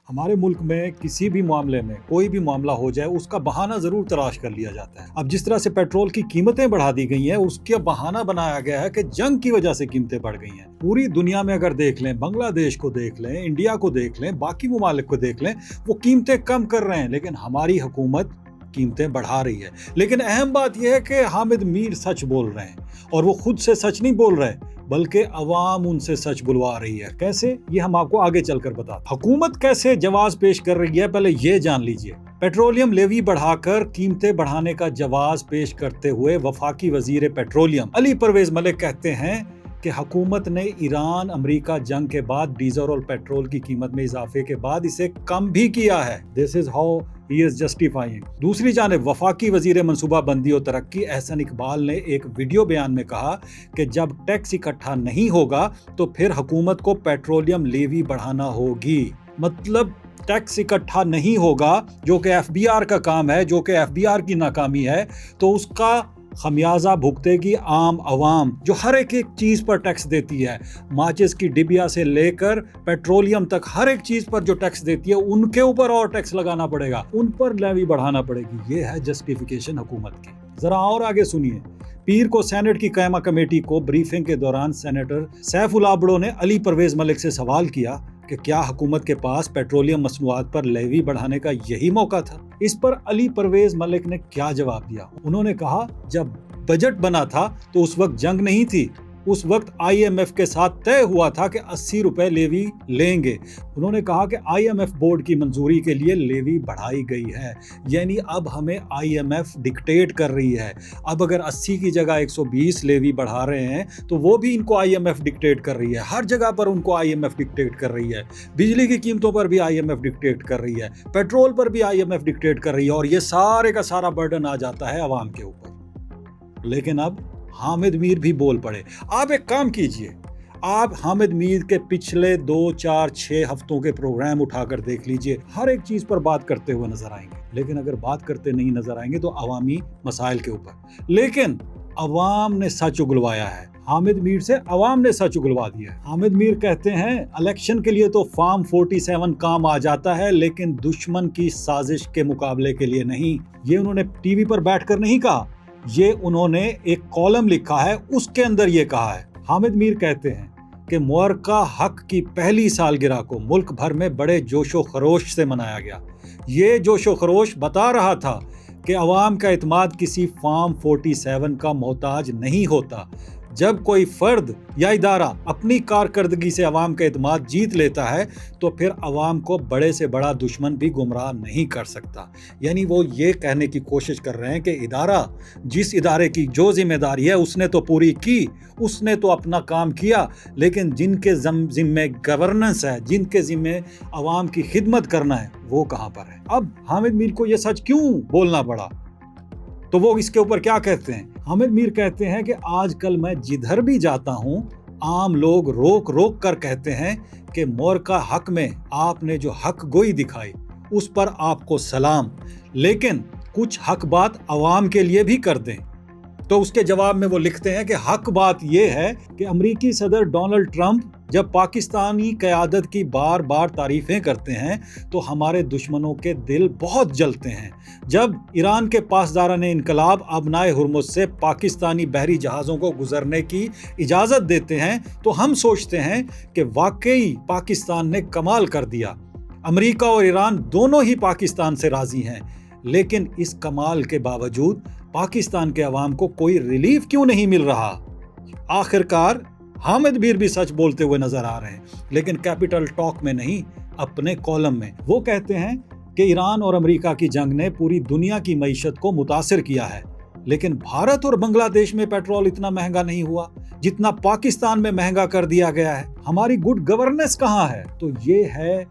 हमारे मुल्क में किसी भी मामले में कोई भी मामला हो जाए उसका बहाना जरूर तलाश कर लिया जाता है। अब जिस तरह से पेट्रोल की कीमतें बढ़ा दी गई हैं, उसका बहाना बनाया गया है कि जंग की वजह से कीमतें बढ़ गई हैं। पूरी दुनिया में अगर देख लें, बांग्लादेश को देख लें, इंडिया को देख लें, बाकी ममालिक को देख लें, वो कीमतें कम कर रहे हैं, लेकिन हमारी हुकूमत कीमतें बढ़ा रही है। लेकिन अहम बात यह है कि हामिद मीर सच बोल रहे हैं, और वो खुद से सच नहीं बोल रहे बल्कि अवाम उनसे सच बुलवा रही है। कैसे, ये हम आपको आगे चलकर बताते। हुकूमत कैसे जवाब पेश कर रही है, पहले ये जान लीजिए। पेट्रोलियम लेवी बढ़ाकर कीमतें बढ़ाने का जवाब पेश करते हुए वफाकी वजीर पेट्रोलियम अली परवेज मलिक कहते हैं कि हुकूमत ने ईरान अमेरिका जंग के बाद डीजल और पेट्रोल की कीमत में इजाफे के बाद इसे कम भी किया है। This is how he is justifying. दूसरी जानिब वफाकी वजीर मनसूबा बंदी और तरक्की एहसन इकबाल ने एक वीडियो बयान में कहा कि जब टैक्स इकट्ठा नहीं होगा तो फिर हुकूमत को पेट्रोलियम लेवी बढ़ाना होगी। मतलब टैक्स इकट्ठा नहीं होगा, जो कि एफबीआर का काम है, जो कि एफबीआर की नाकामी है, तो उसका खमियाजा भुगतेगी आम आवाम, जो हर एक चीज़ पर टैक्स देती है। माचिस की डिबिया से लेकर पेट्रोलियम तक हर एक चीज़ पर जो टैक्स देती है, उनके ऊपर और टैक्स लगाना पड़ेगा, उन पर लेवी बढ़ाना पड़ेगी। ये है जस्टिफिकेशन हुकूमत की। ज़रा और आगे सुनिए। पीर को सेनेट की कायमा कमेटी को ब्रीफिंग के दौरान सेनेटर सैफुल आबड़ो ने अली परवेज मलिक से सवाल किया कि क्या हुकूमत के पास पेट्रोलियम मसनूआत पर लेवी बढ़ाने का यही मौका था। इस पर अली परवेज मलिक ने क्या जवाब दिया। उन्होंने कहा, जब बजट बना था तो उस वक्त जंग नहीं थी, उस वक्त IMF के साथ तय हुआ था कि 80 रुपए लेवी लेंगे। उन्होंने कहा कि IMF बोर्ड की मंजूरी के लिए लेवी बढ़ाई गई है, यानी अब हमें IMF डिक्टेट कर रही है। अब अगर 80 की जगह 120 लेवी बढ़ा रहे हैं तो वो भी इनको IMF डिक्टेट कर रही है। हर जगह पर उनको IMF डिक्टेट कर रही है। बिजली की कीमतों पर भी IMF डिक्टेट कर रही है, पेट्रोल पर भी IMF डिक्टेट कर रही है, और ये सारे का सारा बर्डन आ जाता है आवाम के ऊपर। लेकिन अब हामिद मीर भी बोल पड़े। आप एक काम कीजिए, आप हामिद मीर के पिछले 2, 4, 6 हफ्तों के प्रोग्राम उठाकर देख लीजिए, हर एक चीज पर बात करते हुए नजर आएंगे। लेकिन अगर बात करते नहीं नजर आएंगे तो अवामी मसाइल के ऊपर। लेकिन अवाम ने सच उगलवाया है, हामिद मीर से अवाम ने सच उगलवा दिया है। हामिद मीर कहते हैं, इलेक्शन के लिए तो फॉर्म 47 काम आ जाता है, लेकिन दुश्मन की साजिश के मुकाबले के लिए नहीं। ये उन्होंने टीवी पर बैठकर नहीं कहा, ये उन्होंने एक कॉलम लिखा है, उसके अंदर ये कहा है। हामिद मीर कहते हैं कि मुअर्रका हक की पहली सालगिरह को मुल्क भर में बड़े जोशो खरोश से मनाया गया। ये जोशो खरोश बता रहा था कि अवाम का इत्माद किसी फॉर्म 47 का मोहताज नहीं होता। जब कोई फर्द या इदारा अपनी कारकर्दगी से अवाम का इत्माद जीत लेता है तो फिर अवाम को बड़े से बड़ा दुश्मन भी गुमराह नहीं कर सकता। यानी वो ये कहने की कोशिश कर रहे हैं कि इदारा, जिस इदारे की जो जिम्मेदारी है उसने तो पूरी की, उसने तो अपना काम किया, लेकिन जिनके जिम्मे गवर्नेंस है, जिनके जिम्मे अवाम की खिदमत करना है, वो कहाँ पर है। अब हामिद मीर को ये सच क्यों बोलना पड़ा, तो वो इसके ऊपर क्या कहते हैं। हामिद मीर कहते हैं कि आजकल मैं जिधर भी जाता हूं, आम लोग रोक रोक कर कहते हैं कि मुअर्रका हक में आपने जो हक गोई दिखाई उस पर आपको सलाम, लेकिन कुछ हक बात अवाम के लिए भी कर दें। तो उसके जवाब में वो लिखते हैं कि हक बात यह है कि अमेरिकी सदर डोनाल्ड ट्रंप जब पाकिस्तानी क़यादत की बार बार तारीफ़ें करते हैं तो हमारे दुश्मनों के दिल बहुत जलते हैं। जब ईरान के पासदारान इनकलाब अबनाए हुर्मुज़ से पाकिस्तानी बहरी जहाज़ों को गुजरने की इजाज़त देते हैं तो हम सोचते हैं कि वाकई पाकिस्तान ने कमाल कर दिया। अमेरिका और ईरान दोनों ही पाकिस्तान से राज़ी हैं, लेकिन इस कमाल के बावजूद पाकिस्तान के अवाम को कोई रिलीफ क्यों नहीं मिल रहा। आखिरकार हामिद मीर भी सच बोलते हुए नजर आ रहे हैं, लेकिन कैपिटल टॉक में नहीं, अपने कॉलम में। वो कहते हैं कि ईरान और अमेरिका की जंग ने पूरी दुनिया की मईशत को मुतासिर किया है, लेकिन भारत और बांग्लादेश में पेट्रोल इतना महंगा नहीं हुआ जितना पाकिस्तान में महंगा कर दिया गया है। हमारी गुड गवर्नेंस कहाँ है। तो ये है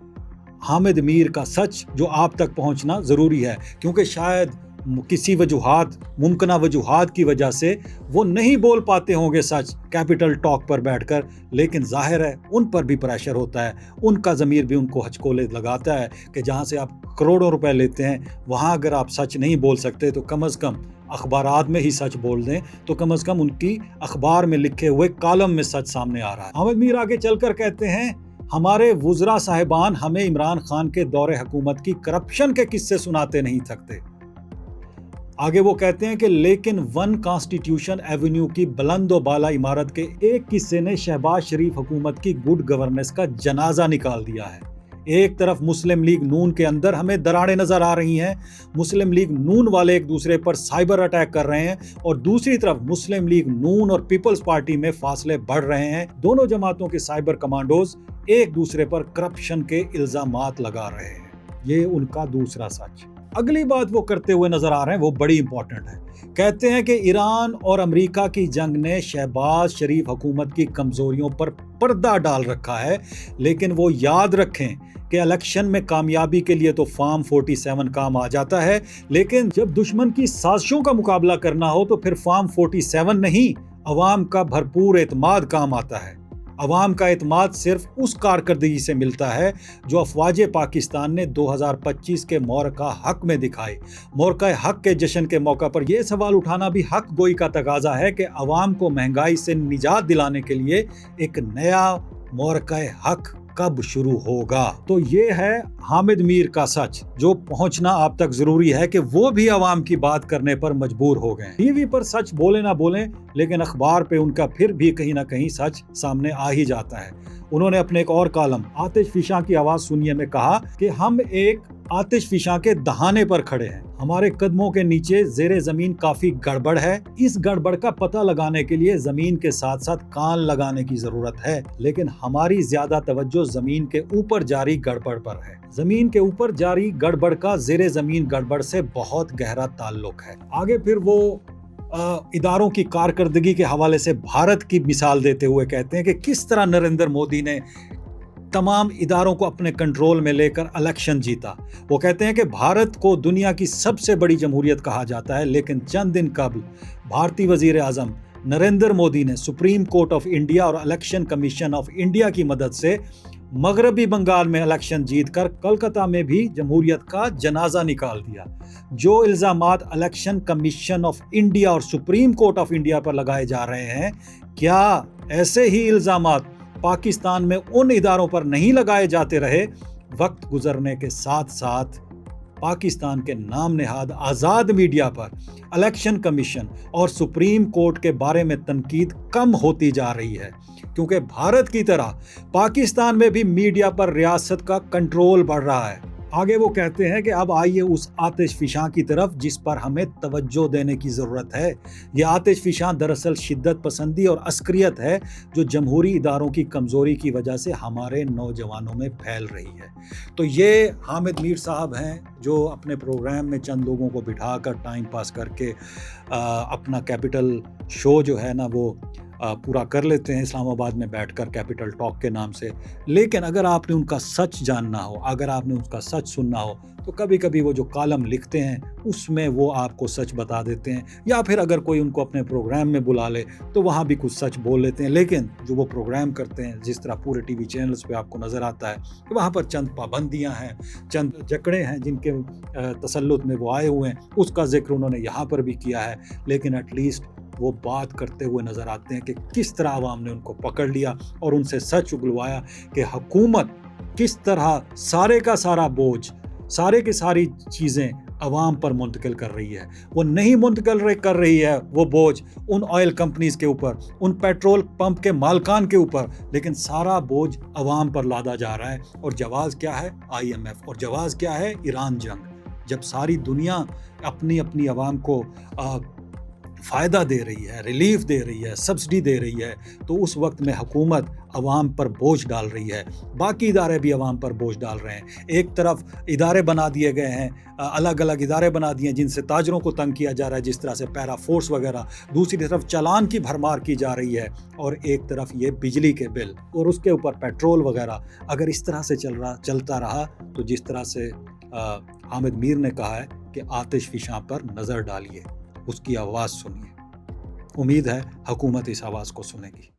हामिद मीर का सच, जो आप तक पहुंचना जरूरी है, क्योंकि शायद किसी वजूहात, मुमकिना वजूहात की वजह से वो नहीं बोल पाते होंगे सच कैपिटल टॉक पर बैठकर, लेकिन जाहिर है उन पर भी प्रेशर होता है, उनका ज़मीर भी उनको हचकोले लगाता है कि जहाँ से आप करोड़ों रुपए लेते हैं वहाँ अगर आप सच नहीं बोल सकते तो कम अज़ कम अखबारात में ही सच बोल दें, तो कम अज़ कम उनकी अखबार में लिखे हुए कॉलम में सच सामने आ रहा है। हामिद मीर आगे चलकर कहते हैं हमारे वुज़रा साहिबान हमें इमरान खान के दौरे हुकूमत की करप्शन के किस्से सुनाते नहीं थकते। आगे वो कहते हैं कि लेकिन वन कॉन्स्टिट्यूशन एवेन्यू की बुलंद व बाला इमारत के एक किस्से ने शहबाज शरीफ हुकूमत की गुड गवर्नेंस का जनाजा निकाल दिया है। एक तरफ मुस्लिम लीग नून के अंदर हमें दरारें नजर आ रही हैं, मुस्लिम लीग नून वाले एक दूसरे पर साइबर अटैक कर रहे हैं, और दूसरी तरफ मुस्लिम लीग नून और पीपल्स पार्टी में फासले बढ़ रहे हैं। दोनों जमातों के साइबर कमांडोज एक दूसरे पर करप्शन के इल्जामात लगा रहे हैं। ये उनका दूसरा सच। अगली बात वो करते हुए नजर आ रहे हैं, वो बड़ी इंपॉर्टेंट है। कहते हैं कि ईरान और अमेरिका की जंग ने शहबाज शरीफ हुकूमत की कमजोरियों पर पर्दा डाल रखा है, लेकिन वो याद रखें कि इलेक्शन में कामयाबी के लिए तो फॉर्म 47 काम आ जाता है, लेकिन जब दुश्मन की साजिशों का मुकाबला करना हो तो फिर फॉर्म 47 नहीं, अवाम का भरपूर एतमाद काम आता है। अवाम का एतमाद सिर्फ उस कारकर्दगी से मिलता है जो अफवाज पाकिस्तान ने 2025 के मोरका हक में दिखाई। मोरका हक के जश्न के मौका पर यह सवाल उठाना भी हक गोई का तकाजा है कि अवाम को महंगाई से निजात दिलाने के लिए एक नया मोरका हक कब शुरू होगा। तो ये है हामिद मीर का सच, जो पहुंचना आप तक जरूरी है कि वो भी अवाम की बात करने पर मजबूर हो गए। टीवी पर सच बोले ना बोले, लेकिन अखबार पे उनका फिर भी कहीं ना कहीं सच सामने आ ही जाता है। उन्होंने अपने एक और कॉलम आतिश फिशां की आवाज सुनिए में कहा कि हम एक आतिश फिशां के दहाने पर खड़े हैं, हमारे कदमों के नीचे जेरे जमीन काफी गड़बड़ है। इस गड़बड़ का पता लगाने के लिए जमीन के साथ साथ कान लगाने की जरूरत है, लेकिन हमारी ज्यादा तवज्जो जमीन के ऊपर जारी गड़बड़ पर है। जमीन के ऊपर जारी गड़बड़ का जेरे जमीन गड़बड़ से बहुत गहरा ताल्लुक है। आगे फिर वो इदारों की कारकर्दगी के हवाले से भारत की मिसाल देते हुए कहते हैं कि किस तरह नरेंद्र मोदी ने तमाम इदारों को अपने कंट्रोल में लेकर इलेक्शन जीता। वो कहते हैं कि भारत को दुनिया की सबसे बड़ी जमहूरियत कहा जाता है, लेकिन चंद दिन कबल भारतीय वजीर आजम नरेंद्र मोदी ने सुप्रीम कोर्ट ऑफ इंडिया और इलेक्शन कमीशन ऑफ इंडिया की मदद से मगरबी बंगाल में इलेक्शन जीतकर कलकत्ता में भी जमहूरियत का जनाजा निकाल दिया। जो इल्जामात इलेक्शन कमीशन ऑफ इंडिया और सुप्रीम कोर्ट ऑफ इंडिया पर लगाए जा रहे हैं, क्या ऐसे ही इल्जामात पाकिस्तान में उन इदारों पर नहीं लगाए जाते रहे? वक्त गुजरने के साथ साथ पाकिस्तान के नाम नेहाद आज़ाद मीडिया पर इलेक्शन कमीशन और सुप्रीम कोर्ट के बारे में तनकीद कम होती जा रही है, क्योंकि भारत की तरह पाकिस्तान में भी मीडिया पर रियासत का कंट्रोल बढ़ रहा है। आगे वो कहते हैं कि अब आइए उस आतिश फिशां की तरफ जिस पर हमें तवज्जो देने की ज़रूरत है। ये आतिश फिशां दरअसल शिद्दत पसंदी और अस्करियत है, जो जमहूरी इदारों की कमज़ोरी की वजह से हमारे नौजवानों में फैल रही है। तो ये हामिद मीर साहब हैं, जो अपने प्रोग्राम में चंद लोगों को बिठाकर टाइम पास करके अपना कैपिटल शो जो है ना वो पूरा कर लेते हैं इस्लामाबाद में बैठकर कैपिटल टॉक के नाम से। लेकिन अगर आपने उनका सच जानना हो, अगर आपने उनका सच सुनना हो, तो कभी कभी वो जो कॉलम लिखते हैं उसमें वो आपको सच बता देते हैं, या फिर अगर कोई उनको अपने प्रोग्राम में बुला ले तो वहाँ भी कुछ सच बोल लेते हैं। लेकिन जो वो प्रोग्राम करते हैं, जिस तरह पूरे टीवी चैनल्स पे आपको नज़र आता है, तो वहाँ पर चंद पाबंदियाँ हैं, चंद जकड़े हैं जिनके तसल्लुत में वो आए हुए हैं, उसका जिक्र उन्होंने यहाँ पर भी किया है। लेकिन एटलीस्ट वो बात करते हुए नज़र आते हैं कि किस तरह आवाम ने उनको पकड़ लिया और उनसे सच उगलवाया कि हुकूमत किस तरह सारे का सारा बोझ, सारे की सारी चीज़ें अवाम पर मुंतकिल कर रही है। वो नहीं मुंतकिल कर रही है वो बोझ उन ऑयल कंपनीज़ के ऊपर, उन पेट्रोल पंप के मालकान के ऊपर, लेकिन सारा बोझ अवाम पर लादा जा रहा है। और जवाज़ क्या है? IMF। और जवाज़ क्या है? ईरान जंग। जब सारी दुनिया अपनी अपनी अवाम को फ़ायदा दे रही है, रिलीफ दे रही है, सब्सिडी दे रही है, तो उस वक्त में हुकूमत अवाम पर बोझ डाल रही है। बाकी इदारे भी अवाम पर बोझ डाल रहे हैं। एक तरफ इदारे बना दिए गए हैं, अलग अलग इदारे बना दिए हैं जिनसे ताजरों को तंग किया जा रहा है, जिस तरह से पैरा फोर्स वगैरह। दूसरी तरफ चालान की भरमार की जा रही है, और एक तरफ ये बिजली के बिल और उसके ऊपर पेट्रोल वगैरह। अगर इस तरह से चलता रहा तो जिस तरह से हामिद मीर ने कहा है कि आतिश फिशां पर नज़र डालिए, उसकी आवाज़ सुनिए। उम्मीद है हुकूमत इस आवाज़ को सुनेगी।